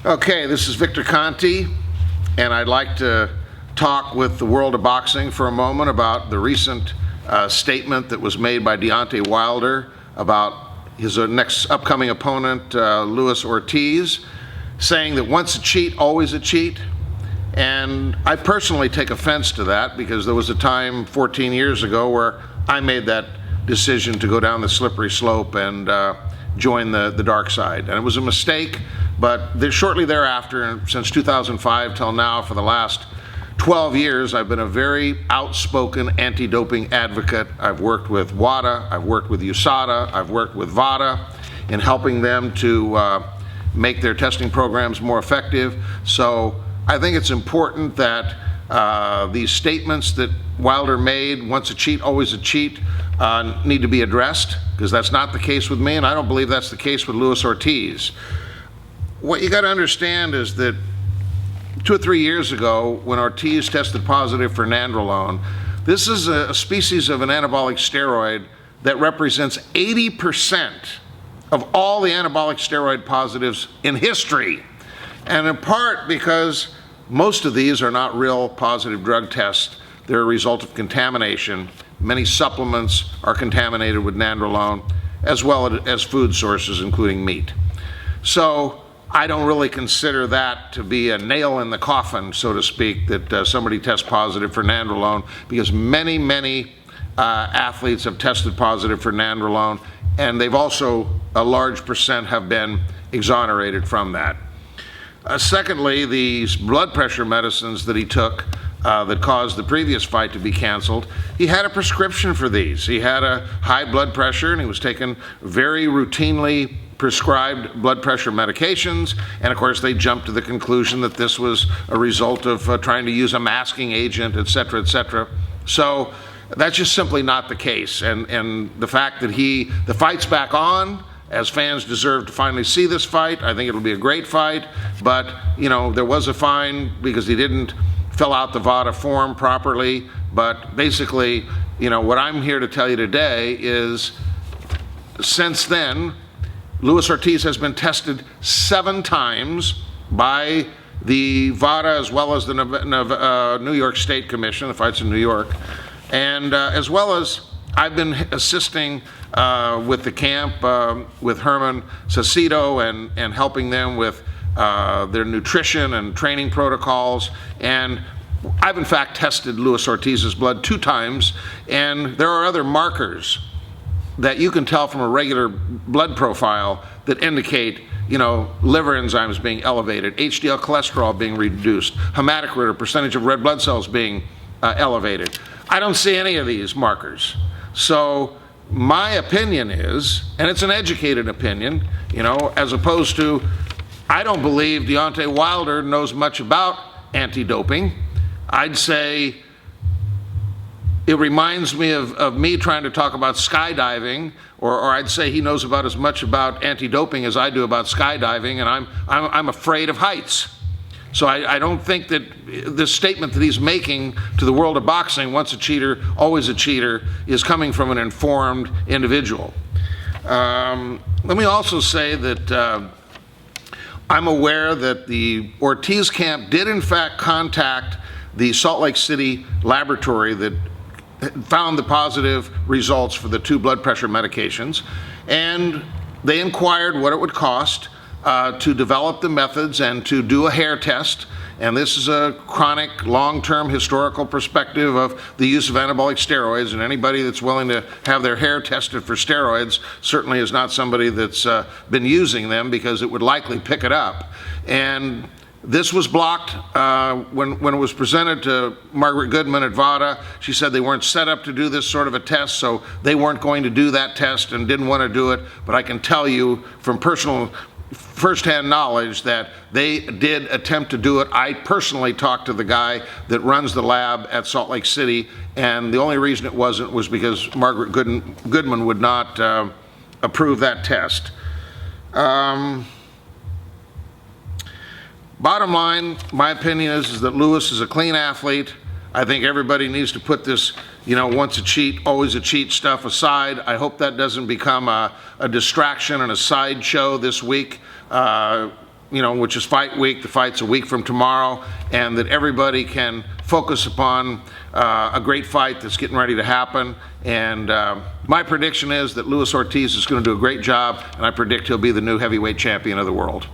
Okay, this is Victor Conte, and I'd like to talk with the world of boxing for a moment about the recent statement that was made by Deontay Wilder about his next upcoming opponent, Luis Ortiz, saying that once a cheat, always a cheat. And I personally take offense to that because there was a time 14 years ago where I made that decision to go down the slippery slope and join the dark side. And it was a mistake, but shortly thereafter, since 2005 till now, for the last 12 years, I've been a very outspoken anti-doping advocate. I've worked with WADA, I've worked with USADA, I've worked with VADA in helping them to make their testing programs more effective. So I think it's important that these statements that Wilder made, once a cheat, always a cheat, need to be addressed, because that's not the case with me, and I don't believe that's the case with Luis Ortiz. What you got to understand is that 2 or 3 years ago, when Ortiz tested positive for nandrolone, this is a species of an anabolic steroid that represents 80% of all the anabolic steroid positives in history. And in part because most of these are not real positive drug tests. They're a result of contamination. Many supplements are contaminated with nandrolone, as well as food sources, including meat. So I don't really consider that to be a nail in the coffin, so to speak, that somebody tests positive for nandrolone, because many athletes have tested positive for nandrolone, and they've also, a large percent, have been exonerated from that. Secondly, these blood pressure medicines that he took that caused the previous fight to be canceled, he had a prescription for these. He had a high blood pressure, and he was taking very routinely prescribed blood pressure medications, and of course they jumped to the conclusion that this was a result of trying to use a masking agent, et cetera, et cetera. So that's just simply not the case, and the fact that the fight's back on, as fans deserve to finally see this fight. I think it'll be a great fight, but there was a fine because he didn't fill out the VADA form properly. But basically, what I'm here to tell you today is, since then, Luis Ortiz has been tested 7 times by the VADA as well as the New York State Commission. The fight's in New York, and as well as I've been assisting with the camp with Herman Sacido and helping them with their nutrition and training protocols. And I've in fact tested Luis Ortiz's blood 2 times, and there are other markers that you can tell from a regular blood profile that indicate liver enzymes being elevated, HDL cholesterol being reduced, hematocrit, or percentage of red blood cells being elevated. I don't see any of these markers. So my opinion is, and it's an educated opinion, as opposed to, I don't believe Deontay Wilder knows much about anti-doping. I'd say it reminds me of me trying to talk about skydiving, or I'd say he knows about as much about anti-doping as I do about skydiving, and I'm afraid of heights. So I don't think that this statement that he's making to the world of boxing, once a cheater, always a cheater, is coming from an informed individual. Let me also say that I'm aware that the Ortiz camp did in fact contact the Salt Lake City laboratory that found the positive results for the 2 blood pressure medications, and they inquired what it would cost to develop the methods and to do a hair test. And this is a chronic, long-term historical perspective of the use of anabolic steroids, and anybody that's willing to have their hair tested for steroids certainly is not somebody that's been using them, because it would likely pick it up. And this was blocked when it was presented to Margaret Goodman at VADA. She said they weren't set up to do this sort of a test, so they weren't going to do that test and didn't want to do it. But I can tell you from first-hand knowledge that they did attempt to do it. I personally talked to the guy that runs the lab at Salt Lake City, and the only reason it wasn't was because Margaret Goodman would not approve that test. Bottom line, my opinion is that Luis is a clean athlete. I think everybody needs to put this, once a cheat, always a cheat stuff aside. I hope that doesn't become a distraction and a sideshow this week. which is fight week. The fight's a week from tomorrow, and that everybody can focus upon a great fight that's getting ready to happen. And my prediction is that Luis Ortiz is going to do a great job, and I predict he'll be the new heavyweight champion of the world.